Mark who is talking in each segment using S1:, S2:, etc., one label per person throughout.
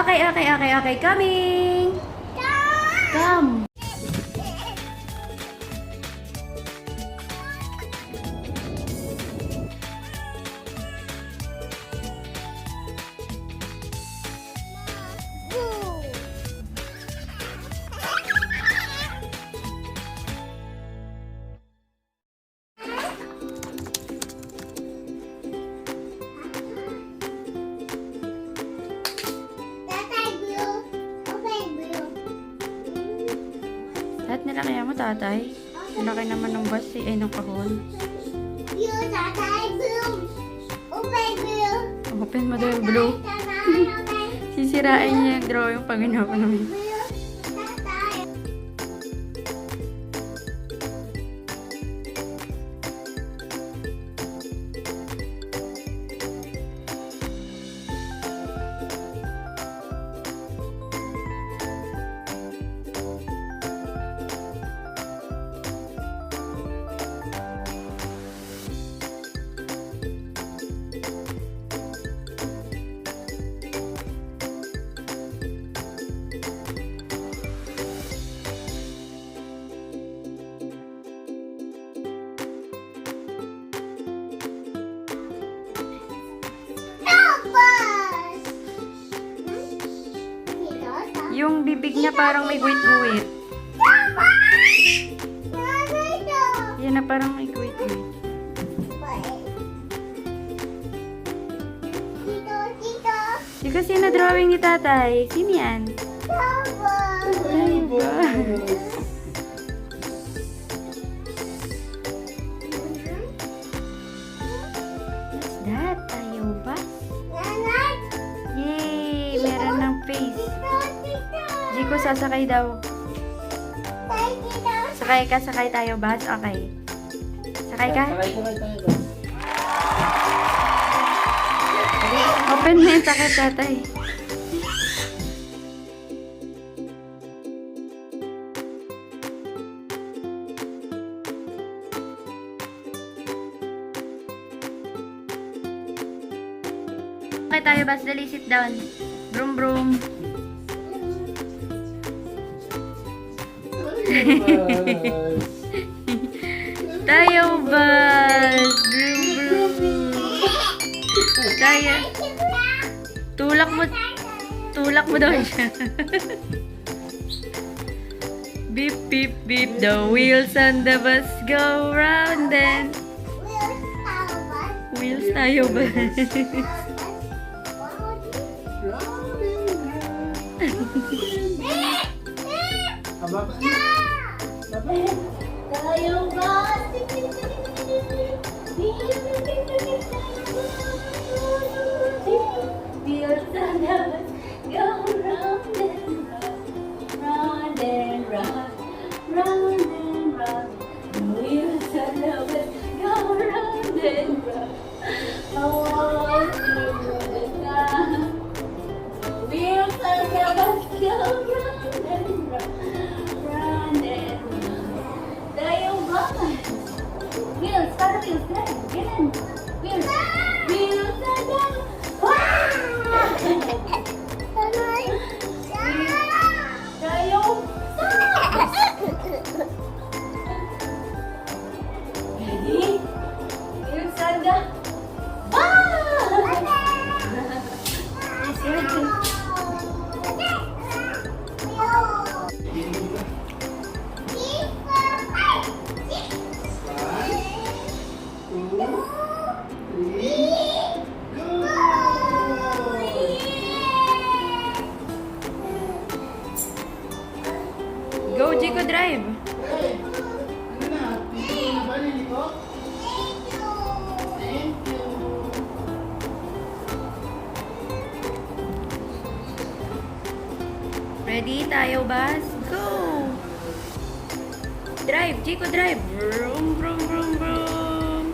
S1: Okay, okay, okay, okay. Coming! Come! Lahat nila kaya mo, tatay? Malaki naman ng bus ay ng kahon. Open mo daw yung blue. Sisirain niya yung drawing pag ginawa namin. Yung bibig niya parang may guwit-guwit. Yan na parang may guwit-guwit. Di kasi na drawing ni tatay. Sino yan? Ay, ba? What's that? Ayaw ba? Yay! Meron ng face. Jiko, sasakay daw. Sakay ka, sakay tayo, bas. Okay. Sakay ka? Open mo yung sakay, tatay. Sakay tayo, bas. Dali, sit down. Broom, broom. Tayo bus. Broom, broom. Tayo. Tulak mo daw siya. Beep, beep, beep. The wheels on the bus go round and wheels tayo bus.
S2: Tayo bus. Wheels on the bus go round and round, round and round. The wheels on the bus go round and round, all through the town. The wheels on the bus go round and round, round and round. Tayo bus. Wheels, para wheels, drive, get in. Wheels, wheels on the bus. Ready? Yung saga.
S1: Go, Jiko, drive. Ready? Tayo, bus? Go! Drive, Jiko, drive. Vroom, vroom, vroom, vroom.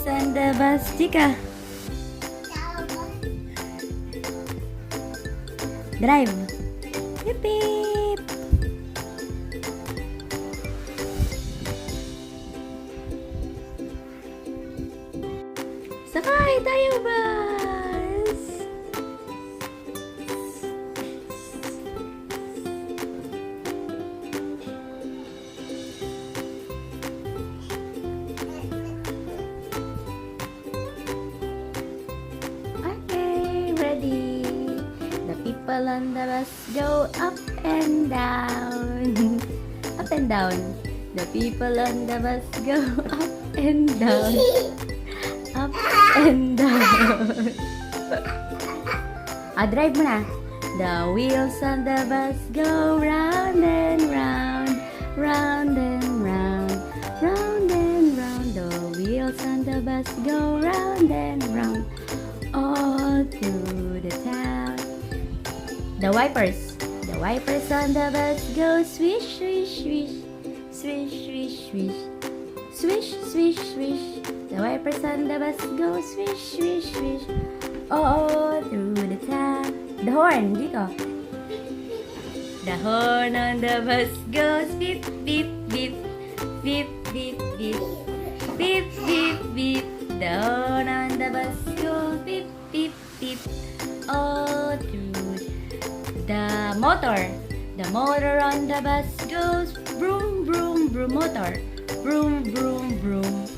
S1: on the bus, Chika. Drive. Yip yip. Sakay tayo, bus. Okay, ready. The people on the bus go up and down. Up and down. The people on the bus go up and down. Up and down. Drive mo na. The wheels on the bus go round and round. Round and round. Round and round. The wheels on the bus go round and round. All through the town. The wipers. The wipers on the bus go swish, swish, swish. Swish, swish, swish. Swish, swish, swish. The wipers on the bus go swish, swish, swish. All through the town. The horn, dito. The horn on the bus goes beep, beep, beep. Beep, beep, beep. Beep, beep, beep. The horn on the bus goes beep, beep, beep. All through the motor. The motor on the bus goes broom, broom, broom. Motor. Broom, broom, broom.